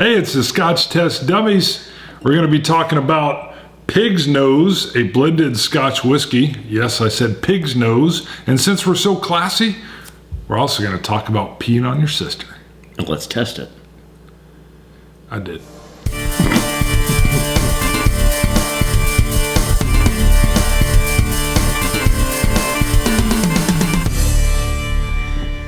Hey, it's the Scotch Test Dummies. We're going to be talking about Pig's Nose, a blended Scotch whiskey. Yes, I said Pig's Nose. And since we're so classy, we're also going to talk about peeing on your sister. Let's test it. I did.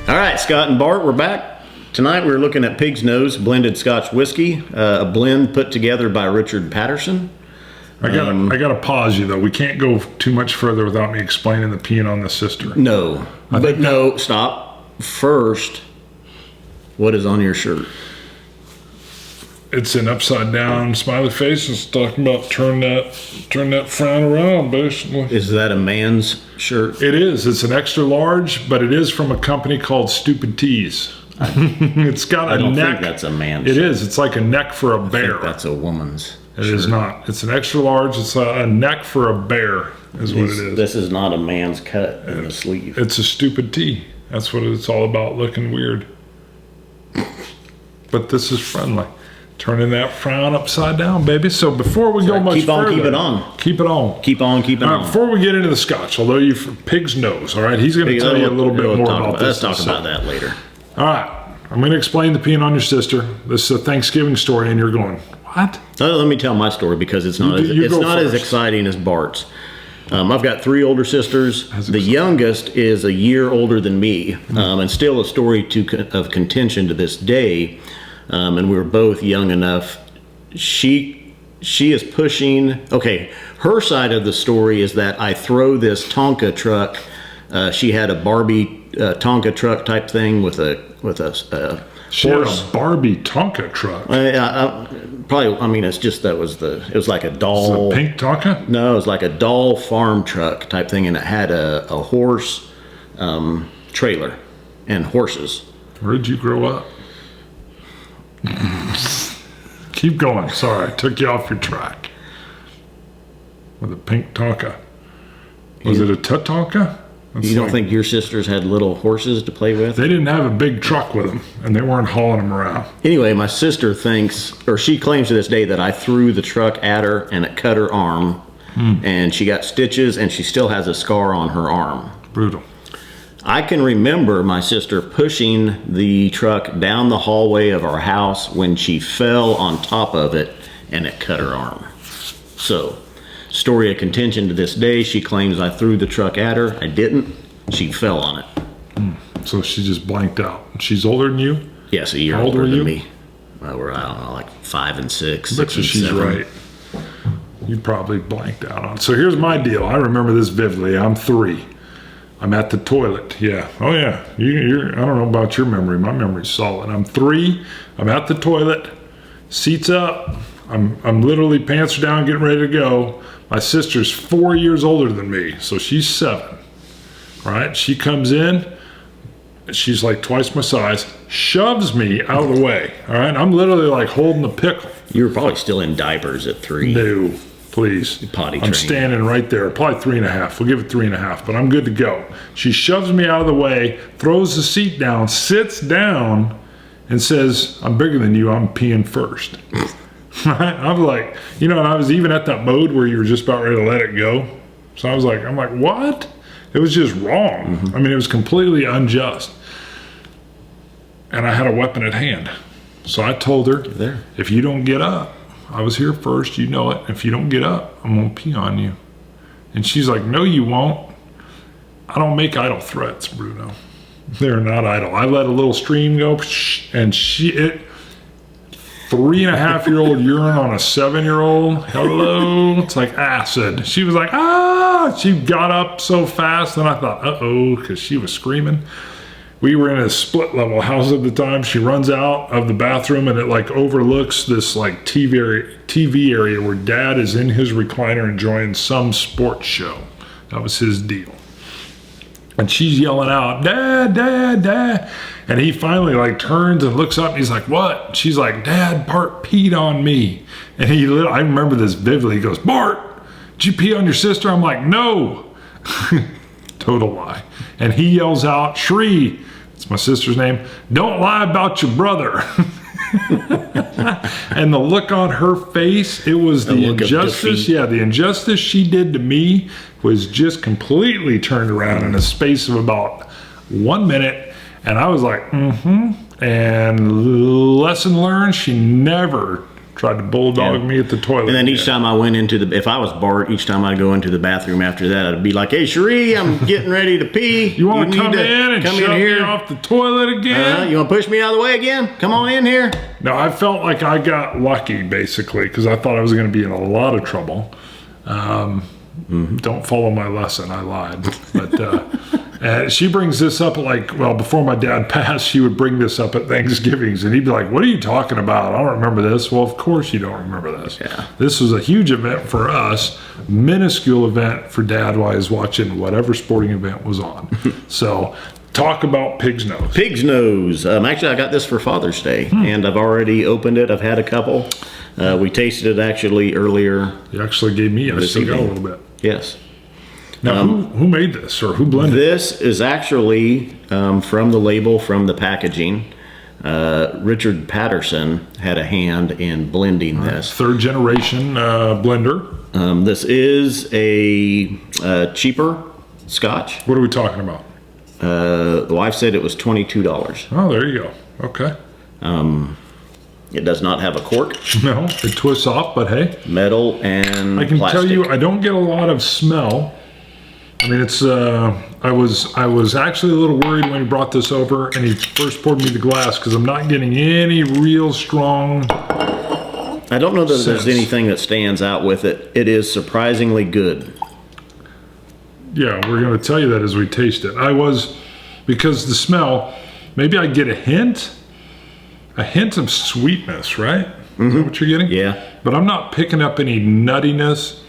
All right, Scott and Bart, we're back. Tonight we're looking at Pig's Nose blended Scotch whiskey, a blend put together by Richard Paterson. I gotta pause you though. We can't go too much further without me explaining the peeing on the sister. No, stop. First, what is on your shirt? It's an upside down smiley face. It's talking about turn that frown around, basically. Is that a man's shirt? It is. It's an extra large, but it is from a company called Stupid Tees. It's got a neck. I don't think that's a man's shirt. It is. It's like a neck for a bear. I think that's a woman's It is not. It's an extra large. It's a neck for a bear is what it is. This is not a man's cut in the sleeve. It's a stupid tee. That's what it's all about, looking weird. But this is friendly. Turning that frown upside down, baby. So before we go much further. Keep it on. Keep it on. Keep on. All right, before we get into the Scotch, although you Pig's Nose, all right? He's going to tell you a little bit more about this. Let's talk about that later. All right. I'm going to explain the peeing on your sister. This is a Thanksgiving story, and you're going, what? Let me tell my story because it's not as exciting as Bart's. I've got three older sisters. The youngest is a year older than me, and still a story of contention to this day. And we were both young enough. She is pushing. Okay, her side of the story is that I throw this Tonka truck. She had a Barbie Tonka truck type thing with a She horse. had a Barbie Tonka truck. Probably. I mean, it was like a doll. Is it a pink Tonka? No, it was like a doll farm truck type thing, and it had a horse trailer and horses. Where did you grow up? Keep going. Sorry, I took you off your track. With a pink Tonka. Was it a Tonka? You don't think your sisters had little horses to play with? They didn't have a big truck with them, and they weren't hauling them around. Anyway, my sister she claims to this day that I threw the truck at her and it cut her arm, and she got stitches, and she still has a scar on her arm. Brutal. I can remember my sister pushing the truck down the hallway of our house when she fell on top of it and it cut her arm. So, story of contention to this day. She claims I threw the truck at her. I didn't. She fell on it. So she just blanked out. She's older than you? Yes, a year older than me. Well, we're, I don't know, like 5 and 6. I bet you she's 7. Right. You probably blanked out on it. So here's my deal. I remember this vividly. I'm 3. I'm at the toilet. Yeah. Oh, yeah. I don't know about your memory. My memory's solid. I'm 3. I'm at the toilet. Seats up. I'm literally pants are down, getting ready to go. My sister's 4 years older than me, so she's 7. Right? She comes in. She's like twice my size. Shoves me out of the way. All right? I'm literally like holding the pickle. You were probably still in diapers at 3. No. Please. Potty I'm standing right there. Probably 3.5. We'll give it 3.5, but I'm good to go. She shoves me out of the way, throws the seat down, sits down, and says, I'm bigger than you. I'm peeing first. I'm like, and I was even at that mode where you were just about ready to let it go. So I'm like, what? It was just wrong. I mean, it was completely unjust. And I had a weapon at hand. So I told her, if you don't get up, I was here first, you know it. If you don't get up, I'm going to pee on you. And she's like, no, you won't. I don't make idle threats, Bruno. They're not idle. I let a little stream go, and 3.5-year-old urine on a 7-year-old. Hello. It's like acid. She was like, ah! She got up so fast, and I thought, uh-oh, because she was screaming. We were in a split level house at the time. She runs out of the bathroom and it like overlooks this like TV area where Dad is in his recliner enjoying some sports show. That was his deal. And she's yelling out, Dad, Dad, Dad. And he finally like turns and looks up and he's like, what? She's like, Dad, Bart peed on me. And I remember this vividly. He goes, Bart, did you pee on your sister? I'm like, no. Total lie. And he yells out, Shree, it's my sister's name, don't lie about your brother. And the look on her face, it was the injustice. Yeah, the injustice she did to me was just completely turned around in a space of about 1 minute. And I was like, And lesson learned, she never tried to bulldog me at the toilet. And then each time I went into if I was Bart, each time I'd go into the bathroom after that, I'd be like, "Hey, Cherie, I'm getting ready to pee. You want to come in and shut me off the toilet again? You want to push me out of the way again? Come on in here." No, I felt like I got lucky, basically, because I thought I was going to be in a lot of trouble. Don't follow my lesson. I lied. But she brings this up before my dad passed, she would bring this up at Thanksgivings, and he'd be like, "What are you talking about? I don't remember this." Well, of course you don't remember this. Yeah. This was a huge event for us, minuscule event for Dad while he was watching whatever sporting event was on. So talk about pig's nose. Pig's nose. Actually, I got this for Father's Day, and I've already opened it. I've had a couple. We tasted it actually earlier. You actually gave me a cigar a little bit. Yes. Now, who made this or who blended it? This is actually from the label, from the packaging. Richard Paterson had a hand in blending this. Third generation blender. This is a cheaper Scotch. What are we talking about? The wife said it was $22. Oh, there you go. Okay. It does not have a cork. No, it twists off, but hey. Metal and I can plastic. tell you, I don't get a lot of smell. I mean, it's, I was actually a little worried when he brought this over and he first poured me the glass because I'm not getting any real strong I don't know that there's anything that stands out with it. It is surprisingly good. Yeah, we're going to tell you that as we taste it. Because the smell, maybe I get a hint of sweetness, right? Is that what you're getting? Yeah. But I'm not picking up any nuttiness.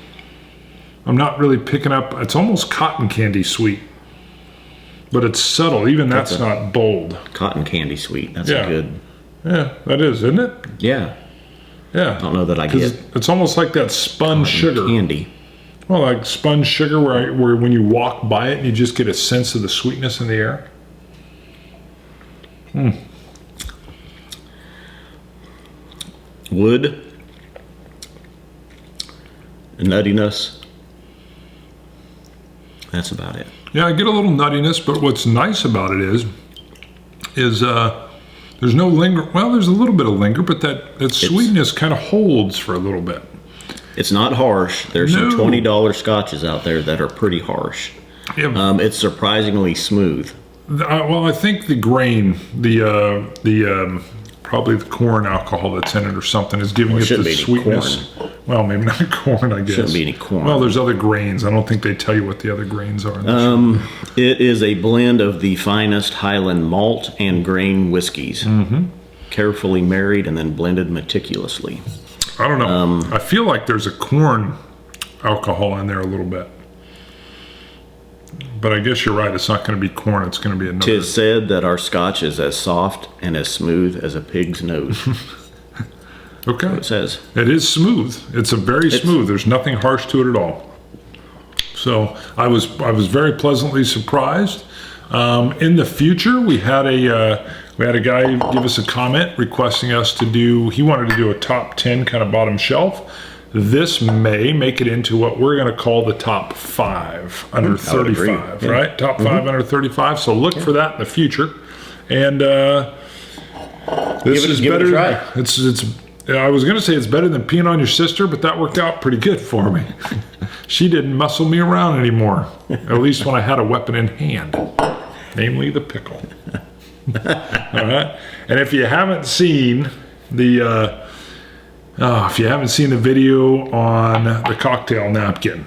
I'm not really picking up, it's almost cotton candy sweet. But it's subtle, even that's not bold. Cotton candy sweet, that's a good. Yeah, that is, isn't it? Yeah. Yeah. I don't know that I get. It's almost like that spun sugar. Candy. Well, like spun sugar where when you walk by it, you just get a sense of the sweetness in the air. Wood. Nuttiness. That's about it. Yeah, I get a little nuttiness, but what's nice about it is there's no linger. Well, there's a little bit of linger, but that sweetness kind of holds for a little bit. It's not harsh. There's some $20 scotches out there that are pretty harsh. Yeah. It's surprisingly smooth. Well, I think the grain, probably the corn alcohol that's in it or something is giving it the sweetness. Corn. Well, maybe not corn, I guess. Shouldn't be any corn. Well, there's other grains. I don't think they tell you what the other grains are. It is a blend of the finest Highland malt and grain whiskeys. Carefully married and then blended meticulously. I don't know. I feel like there's a corn alcohol in there a little bit. But I guess you're right. It's not going to be corn. It's going to be another. 'Tis said that our Scotch is as soft and as smooth as a pig's nose. Okay. It says. It is smooth. It's very smooth. There's nothing harsh to it at all. So I was very pleasantly surprised. In the future, we had a guy give us a comment requesting us to do. He wanted to do a top 10 kind of bottom shelf. This may make it into what we're going to call the top 5 under 35, right? Top 5 under 35. So look for that in the future. And this is better. I was going to say it's better than peeing on your sister, but that worked out pretty good for me. She didn't muscle me around anymore, at least when I had a weapon in hand, namely the pickle. All right. And if you haven't seen the video on the cocktail napkin,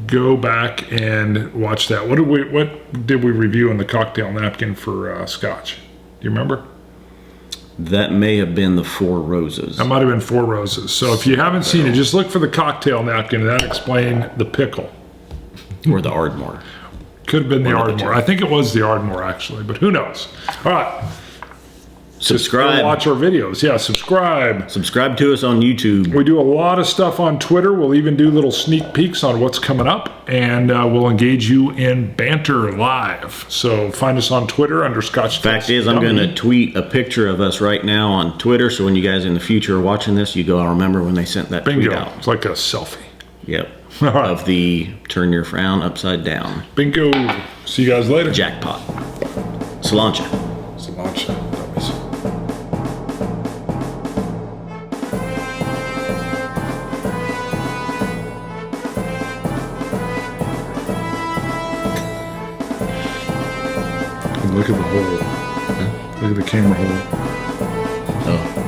go back and watch that. What did we review on the cocktail napkin for Scotch? Do you remember? That may have been the 4 Roses. That might have been 4 Roses. So if you haven't seen it, just look for the cocktail napkin, and that explained the pickle. Or the Ardmore. Could have been the Ardmore. I think it was the Ardmore, actually, but who knows? All right. Subscribe. Just watch our videos. Yeah, subscribe. Subscribe to us on YouTube. We do a lot of stuff on Twitter. We'll even do little sneak peeks on what's coming up, and we'll engage you in banter live. So find us on Twitter under Scotch. Fact is, I'm going to tweet a picture of us right now on Twitter, so when you guys in the future are watching this, you go, I remember when they sent that tweet out. It's like a selfie. Yep. Of the turn your frown upside down. Bingo. See you guys later. Jackpot. Cilantro. Cilantro. Dummies. Look at the hole. Look at the camera hole. Oh.